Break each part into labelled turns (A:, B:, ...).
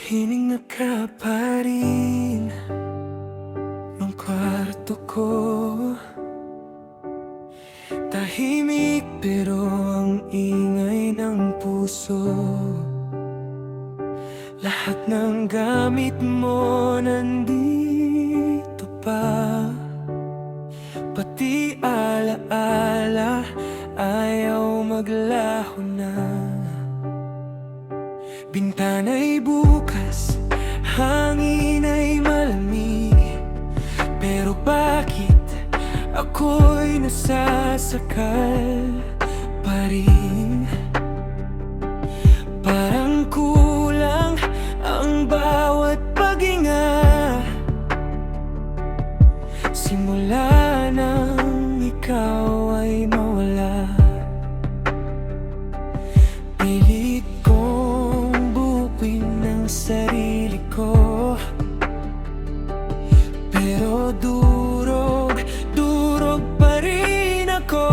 A: Hininga ka pa rin ng kwarto ko. Tahimik pero ang ingay ng puso. Lahat ng gamit mo nandito pa, pati alaala ayaw maglaho na. Bintana'y bukas, hangin ay malamig, pero bakit ako'y nasasakal pa rin? Parang kulang ang bawat paghinga, simula nang ikaw ay mawala. Pilit kong buuin ang sarili ko, pero durog pa rin ako.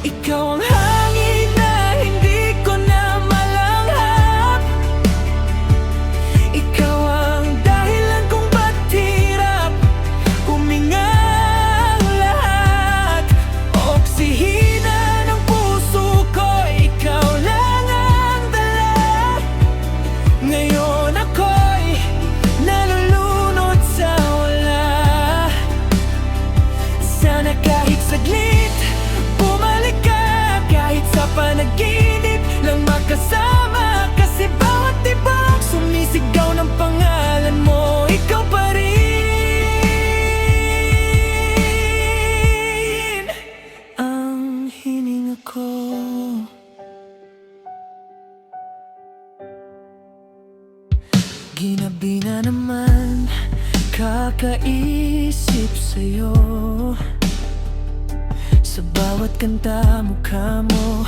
A: Ikaw ang hangin na hindi ko na malanghap. Ikaw ang dahilan kung ba't hirap huminga ang lahat. Oksihina ng puso ko, ikaw lang ang dala. Ngayon ako'y nalulunod sa wala. Sana kahit saglit bumalik ka, kahit sa panaginip lang makasama. Kasi bawat tibok sumisigaw ng pangalan mo, ikaw pa rin ang hininga ko. Ginabi na naman, kakaisip sa'yo. Sa bawat kanta mukha mo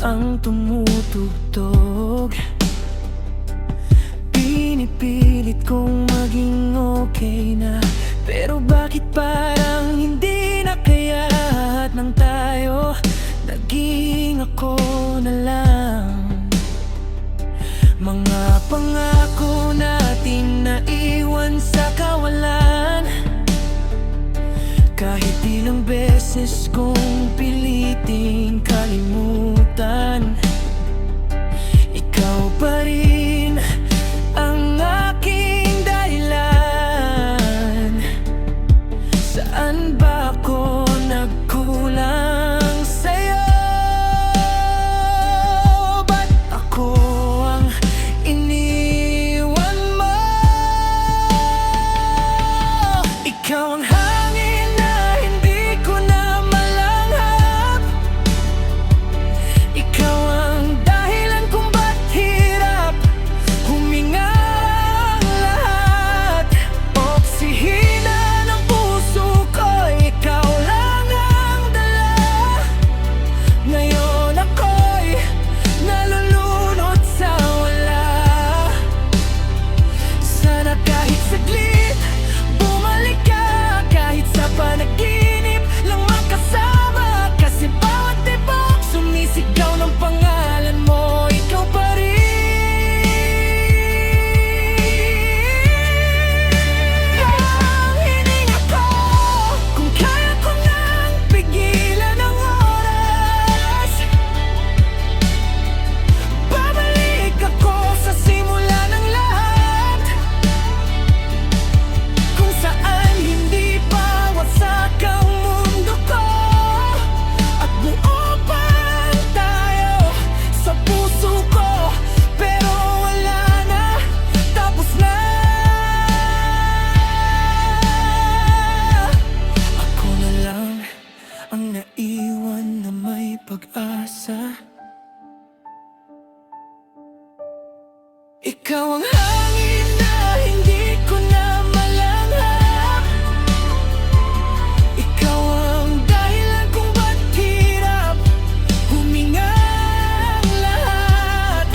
A: ang tumutugtog. Pinipilit kong maging okay na, pero bakit parang hindi na kaya? Lahat ng tayo, naging ako na lang. Mga pangako natin naiwan sa kawalan. Kahit ilang beses kong piliting kalimutan, ikaw pa rin ang aking dahilan. Saan ba ako nagkulang sa'yo? Ba't ako ang iniwan mo? Ikaw ang hangin na hindi ko na malanghap. Ikaw ang dahilan kung ba't hirap huminga ang lahat. Oksihina ng puso ko, ikaw lang ang dala. Ngayon ako'y nalulunod sa wala. Sana kahit saglit bumalik ka, kahit sa panaginip lang makasama. Kasi bawat tibok sumisigaw ng pangalan mo, ikaw pa rin ang hininga ko. Kung kaya ko nang pigilan ang oras, babalik ako sa simula ng lahat. Kung saan hindi pa wasak ang mundo ko, at buo pa tayo sa puso ko. Pero wala na, tapos na. Ako na lang ang naiwan na may pag-asa. Ikaw ang hangin na hindi ko na malanghap. Ikaw ang dahilan kung ba't hirap huminga ang lahat.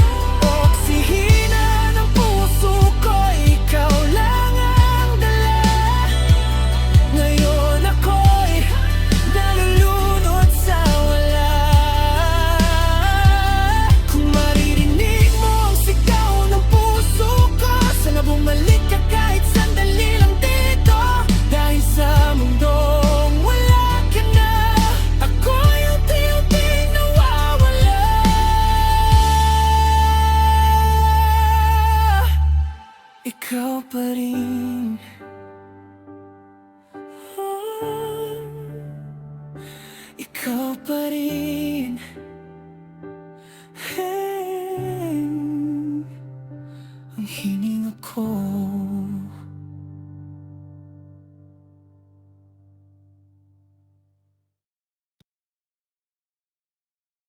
A: Oksihina ng puso ko, ikaw lang ang dala. Ngayon ako'y nalulunod sa wala. Kung maririnig mo ang sigaw ikaw pa rin.